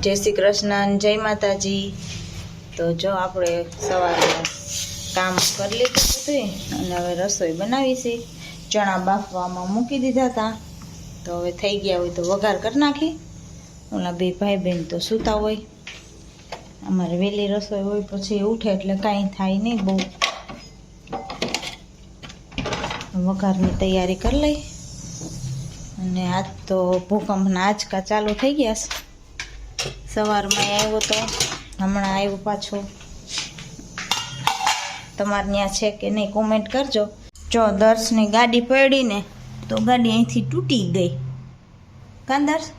જય શ્રી કૃષ્ણ, જય માતાજી। તો જો આપણે સવારે કામ કરી લીધું બધું અને હવે રસોઈ બનાવી છે। ચણા બાફવામાં મૂકી દીધા હતા, તો હવે થઈ ગયા હોય તો વઘાર કરી નાખી। ઓલા બે ભાઈ બહેન તો સૂતા હોય, અમારે વહેલી રસોઈ હોય પછી ઉઠે એટલે કાંઈ થાય નહીં બહુ। વઘારની તૈયારી કરી લઈ। અને આજ તો ભૂકંપના આંચકા ચાલુ થઈ ગયા છે। સવારમાં આવ્યો તો હમણાં આવ્યો પાછો। તમારે ત્યાં છે કે નહીં કોમેન્ટ કરજો। જો દર્શની ગાડી પડીને તો ગાડી અહીંથી તૂટી ગઈ। કાંદર્શ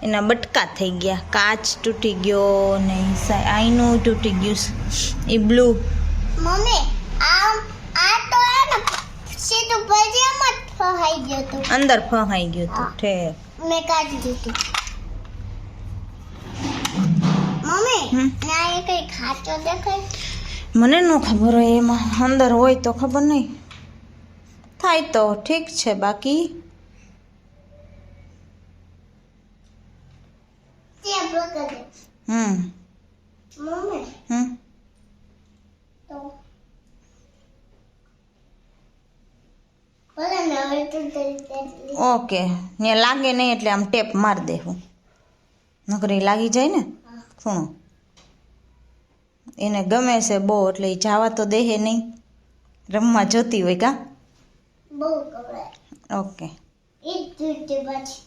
એના બટકા થઈ ગયા, કાચ તૂટી ગયો ને આઈનું તૂટી ગયું એ બ્લુ। મમ્મી આ તો એને સીધું ભજીયામાં જ ફહાઈ ગયો તો, અંદર ફહાઈ ગયું તો ઠેર મેં કાઢી દીધું। મમ્મી ના એ કઈ ખાચો દેખાય? મને ન ખબર હોય, એમાં અંદર હોય તો ખબર નહીં, થાય તો ઠીક છે, બાકી ત્યાં પકડે મમ્મી તો ભલે ને હવે તો ઓકે। ત્યાં લાગે નહીં એટલે આમ ટેપ મારી દેવું, નકરી લાગી જાય ને ખૂણો। એને ગમે છે બહુ એટલે એ જવા તો દેહે નહીં, રમવા જોતી હોય કા? બહુ કપડાય ઓકે એ તૂટે પછી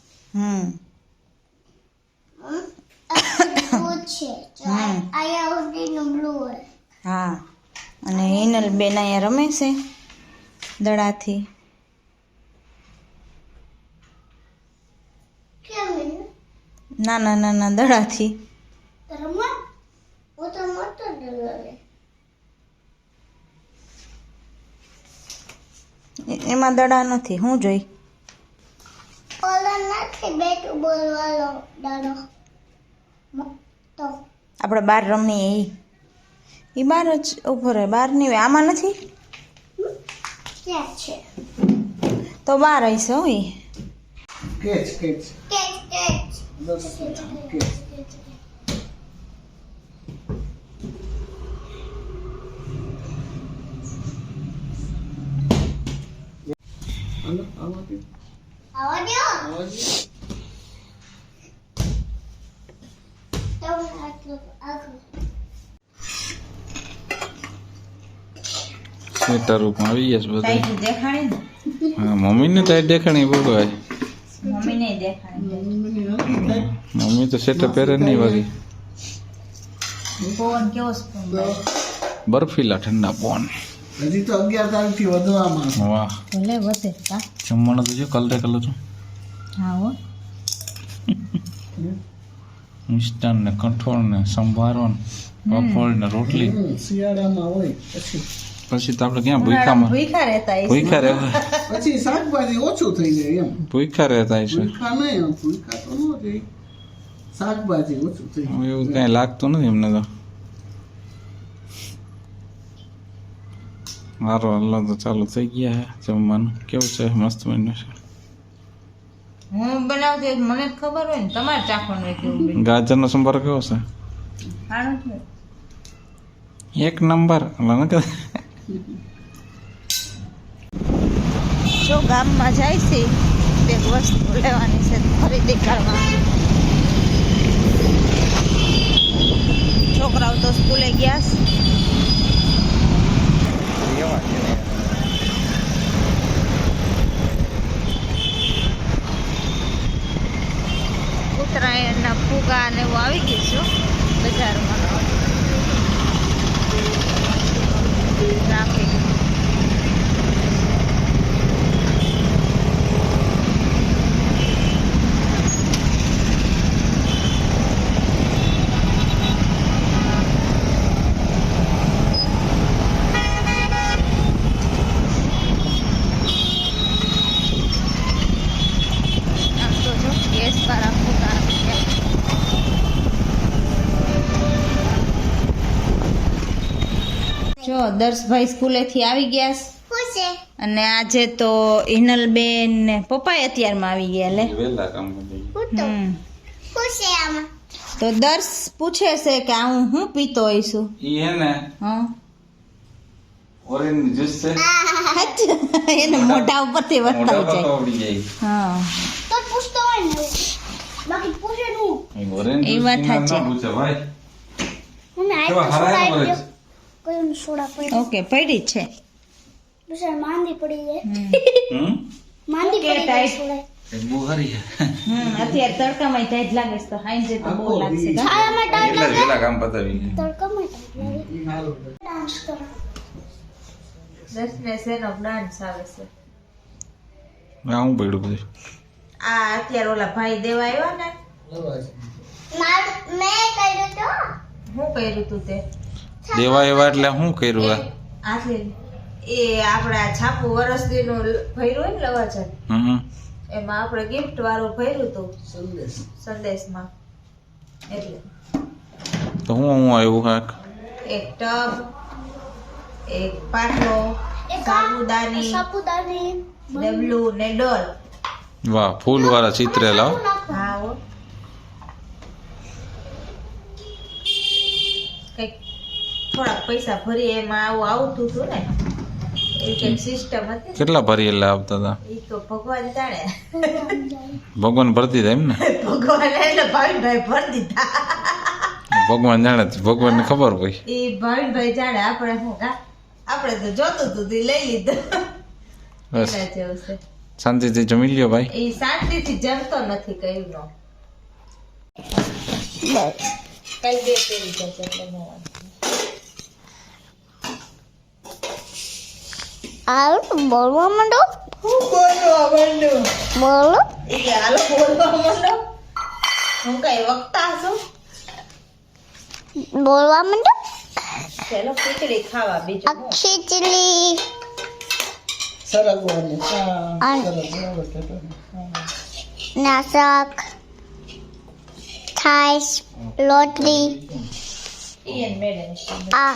આયા ઉડીનું બ્લુ હોય। હા, અને હિનલ બેન અહીંયા રમે છે દડાથી। કેમ નાના નાના દડાથી રમવા? હું તો મોટો ડરો એમાં દડા નથી, હું જોઈ ઓલો નથી બેટું બોલવાલો ડરો તો આપણે બહાર રમીએ એ બહાર જ ઉભો રહે, બહાર નહીં હોય। આમાં નથી ક્યાં છે? તો બહાર હશે હો એ। Catch catch catch catch catch આનો આવા કે આવા દો આવા તો આટલું આખું સેટરૂપમાં આવી ગયા છે બધા। તાઈ દેખાણી ને હા, મમ્મીને તાઈ દેખાણી બોલો ભાઈ, મમ્મી નહીં દેખાણી, મમ્મી તો સેટર પહેરે જ નહીં વાગી। પવન કેવો છે? બરફીલા ઠંડા પવન। હજી તો 11 તારીખથી વધવામાં છે। વાહ, ભલે વધે કા? જમવાનું તો જો કલરે કલર છું, હા હો, મિષ્ટાન ને કઠોળ ને સંભારો ને પાપડ ને રોટલી। શિયાળામાં હોય પછી પછી તો આપણે ક્યાં ભૂખામાં ભૂખા રહેતા હશે। ભૂખા રહેતા, પછી શાકભાજી ઓછું થઈ જાય એમ। ભૂખા રહેતા હશે, ભૂખા નહીં, ભૂખા તો ન જાય, શાકભાજી ઓછું થઈ જાય। એવું કઈ લાગતું નથી એમને તો। મારો હલ્લો તો ચાલુ થઈ ગયા છે જમવાનું। કેવું છે? મસ્ત બન્યું છે। હું બનાવતી હોય તો મને જ ખબર હોય ને, તમારે ચાખવાનું હોય કેવું બને। ગાજરનો સંભારો કેવો છે? સારું છે, એક નંબર। જો ગામમાં જાય છે એક વસ્તુ લેવાની છે, ખરીદી કરવા। છોકરાઓ તો સ્કૂલે ગયા છે। ઉત્તરાયણના ફુગા ને એવું આવી ગયું છે બજારમાં। ટ્રાફિક જો દર્શભાઈ સ્કૂલેથી આવી ગયા છે। ખુશ છે અને આજે તો હિનલબેન ને પપ્પા અત્યારમાં આવી ગયા લે વેલા કામ કરી હું તો ખુશ છે આમાં તો દર્શ પૂછે છે કે આ હું શું પીતો હોઈશું. ઈ હે ને હા ઓરેન્જ જ્યુસ છે. એને મોઢા ઉપરથી મોઢા વરતાઈ પર જાય. આવડી જાય. હા તો પૂછતો હોય ને બાકી પૂછે નું ઈ ઓરેન્જ એ જ્યુસ વાત ના સાચી. પૂછે ભાઈ. મને આ કેવા સોડા હરાયા આપી કરે દો છે. કોઈ સોડા પડી ઓકે પડી જ છે. દુસરા માંદી પડી જાય હમ માંદી ઓકે, પડી જાય ટાઈટ. સોડા એ બહુ હરી છે. અત્યારે તડકામાં ટાઈટ લાગે છે તો હાઈજે તો બહુ લાગશે કા? છાયામાં ટાઈટ એટલે લાગે વેલા કામ પતાવી ગયા. તડકામાં ટાઈટ લાગે ઈ હાલો ડાન્સ કરો દર્શને શેનો ડાન્સ આવે છે. આ હું પડ્યું બધું. આ અત્યારે ઓલા ભાઈ દેવા આવ્યા ને લવાય છે. મેં કર્યું તો શું કર્યું તું તે દેવા એવા એટલે શું કર્યું આ? આથી એ આપણા છાપુ વરસદીનું ભર્યું હોય ને લવાજન હમ એમાં આપણે ગિફ્ટ વાળું ભર્યું હતું સંદેશ સંદેશમાં એટલે તો હું આવ્યું કાંક એક ટબ એક પાટલો સાબુદાની સાપુદાની ડબલું ને ડોલ. વાહ ફૂલ વાળા ચિત્રેલા હો. હા હો. કંઈક થોડાક પૈસા ભરી એમાં આવું આવતું હતું ને એ કંઈક સિસ્ટમ હતી કેટલા ભરી એટલે આવતા હતા? એ તો ભગવાન જાણે. ભગવાન ભરતી હતા એમ ને? ભગવાન એટલે ભાવિનભાઈ ભરી દીધા. ભગવાન જાણે છે, ભગવાનને ખબર હોય. એ ભાવિનભાઈ જાણે આપણે શું કા આપણે તો જોતું હતું તે લઈ લીધું. બસ એના જેવું છે. શાંતિથી જમી લ્યો ભાઈ. એ શાંતિથી જમતો નથી કયું નો કઈ દે તેવી જશે એટલે ન વાંધો. આવું બોલવા માંડો હું બોલવા માંડું બોલો એટલે હાલો બોલવા માંડો. હું કઈ વક્તા છું બોલવા માંડો ચલો ખીચડી ખાવા બીજું હું. અક્ષી ચીલી સરગવાનું આ સરગવાનું કેટલું નાસક છાશ લોટરી ઈયન મેડમ આ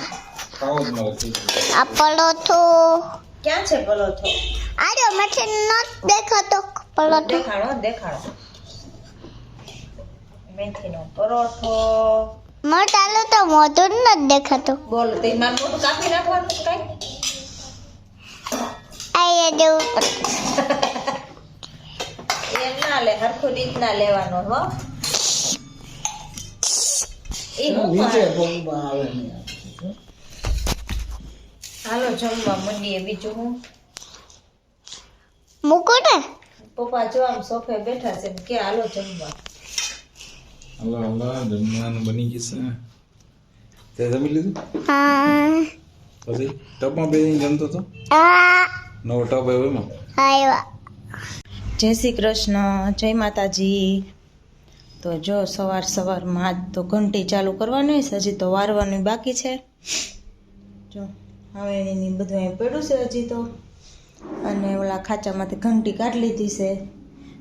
ખાવો જ ન આ પલોઠો ક્યાં છે પલોઠો? આજો મને નત દેખાતો પલોઠો દેખાડો દેખાડો. મેથીનો પરોઠો. મોટાલો તો મોઢું જ નથી દેખાતું બોલો તે મારું મોઢું કાપી નાખવાનું છે કઈ? આયા જેવું એમ ના લે હરખું રીતના લેવાનો હો. એ હું નીચે કરે? પગમાં આવે નહીં હાલો જમવા મંડીએ બીજું હું. મૂકો ને પપ્પા જો આમ સોફે બેઠા છે ને કે હાલો જમવા. હલો હલો જમવાનું બની ગયું છે. તે જમી લીધું? હા પછી ટબમાં બેસીને જમતો હતો? આ નવો ટબ આવ્યો એમાં? આયા જય શ્રી કૃષ્ણ, જય માતાજી. તો જો સવારમાં આજ તો ઘંટી ચાલુ કરવાની છે, હજી તો વારવાની બાકી છે. જો હવે એની બધું અહીં પડ્યું છે હજી તો. અને ઓલા ખાચામાંથી ઘંટી કાઢી લીધી છે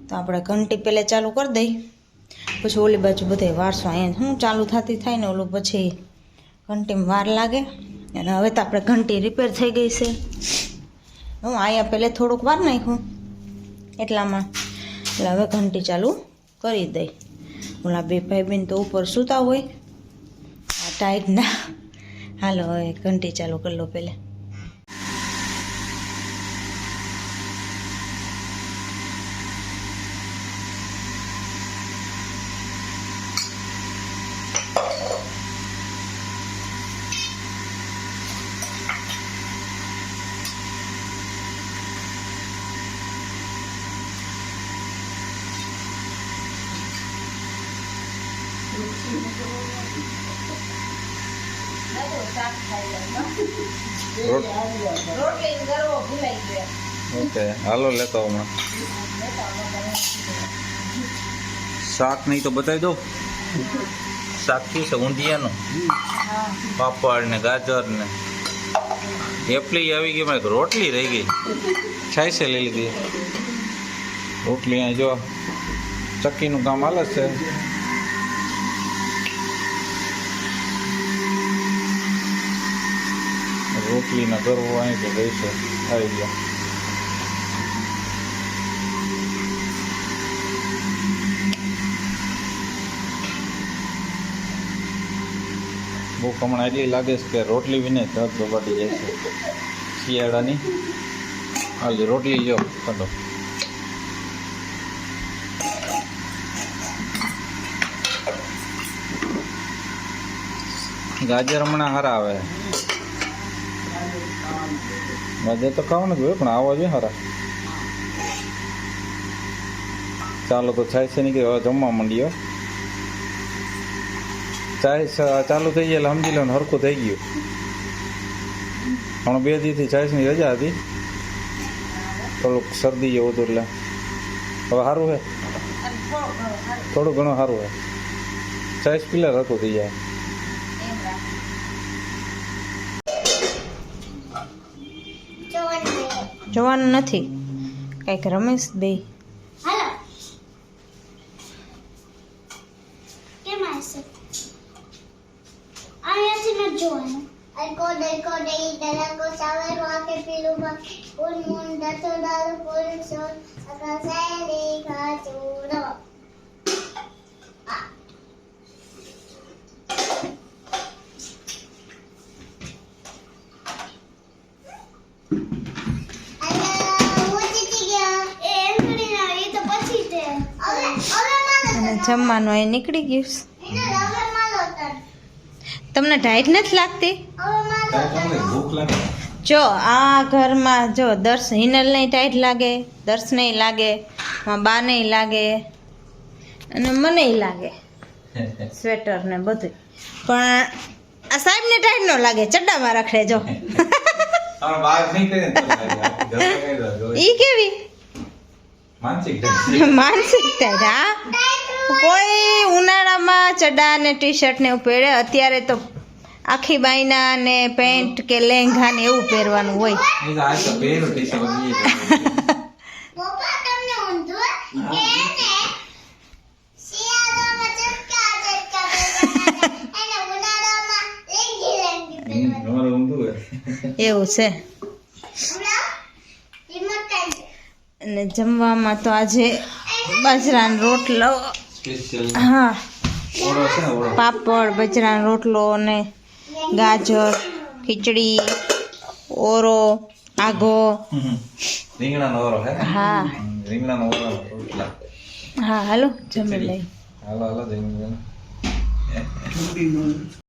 તો આપણે ઘંટી પહેલાં ચાલુ કરી દઈ પછી ઓલી બાજુ બધે વારસો અહીંયા શું ચાલુ થતી થાય ને ઓલું પછી ઘંટીમાં વાર લાગે. અને હવે તો આપણે ઘંટી રિપેર થઈ ગઈ છે. હું અહીંયા પહેલે થોડુંક વાર નાખ્યું એટલામાં એટલે હવે ઘંટી ચાલુ કરી દઈ. ઓલા બે ભાઈ બેન તો ઉપર સૂતા હોય આ ટાઈટ ના. હાલો હવે ઘંટી ચાલુ કરી લો પહેલાં. રોટલી કરવો ભૂલાઈ ગયો. ઓકે હાલો લેતો હમણાં. શાક નહીં તો બતાવી દો. શાક શું છે? ઊંધિયાનું પાપડ ને ગાજર ને એપલી આવી ગઈ. મારે રોટલી રહી ગઈ. છાય છે લઈ લીધી રોટલી. અહીં જો ચક્કીનું કામ હાલે છે. રોટલી ના કરવો અહીં તો ગઈ છે. આવી ગયા. ભૂખ હમણાં એટલી લાગે છે કે રોટલી વિને ધગ દબાટી જાય છે શિયાળાની. હાલી રોટલી જો કાઢો. ગાજર હમણાં સારા આવે. ગાજર તો ખાવાનું જ હોય પણ આવવા જોઈએ સારા. ચાલો તો થાય છે નહીં કે હવે જમવા માંડીએ. ચાય ચાલુ થઈ જાય એટલે સમજી લો ને હરખું થઈ ગયું. હમણાં 2 દિવસથી ચાયસની રજા હતી, થોડુંક શરદી જેવું હતું એટલે હવે સારું છે, થોડું ઘણું સારું છે. ચાયસ પીલા હરખું થઈ જાય. જોવાનું નથી કંઈક રમેશ બે હાલો કેમ આવશે અહીંયાથી ન જોવાનું કોડે તરંગો સાવર વાકે પીલું ઉન મુન દતો દાલ ફૂલ સો અકા સેલી ખાચુરો અને જમવાનું અહીં નીકળી ગયું. તમને ટાઈટ નથી લાગતી? ભૂખ લાગે. જો આ ઘરમાં જો દર્શ હિનલને ટાઈટ લાગે, દર્શને લાગે, બાને લાગે અને મને લાગે સ્વેટર ને બધું, પણ આ સાહેબને ટાઈટ ન લાગે, ચડ્ડામાં રખડે. જો ઈ કેવી માનસિક માનસિક ટાઈટ. હા, કોઈ ઉનાળામાં ચડ્ડા ને ટી શર્ટ ને એવું પહેરે, અત્યારે તો આખી બાયના ને પેન્ટ કે લેંઘા ને એવું પહેરવાનું હોય. પપ્પા તમને ઊંધું કે ને શિયાળામાં ચટકા પહેરવાના અને ઉનાળામાં લેંગી પહેરવાના. એવું છે. હમણાં રિમોટ ટાઈમ અને જમવામાં તો આજે બાજરાનો રોટલો, હા પાપડ, બાજરાનો રોટલો અને ગાજર, ખીચડી, ઓરો, આઘો. રીંગણાનો ઓરો હે. હા રીંગણાનો ઓરો રોટલા. હા, હાલો જમી લઈ. હાલો જમી.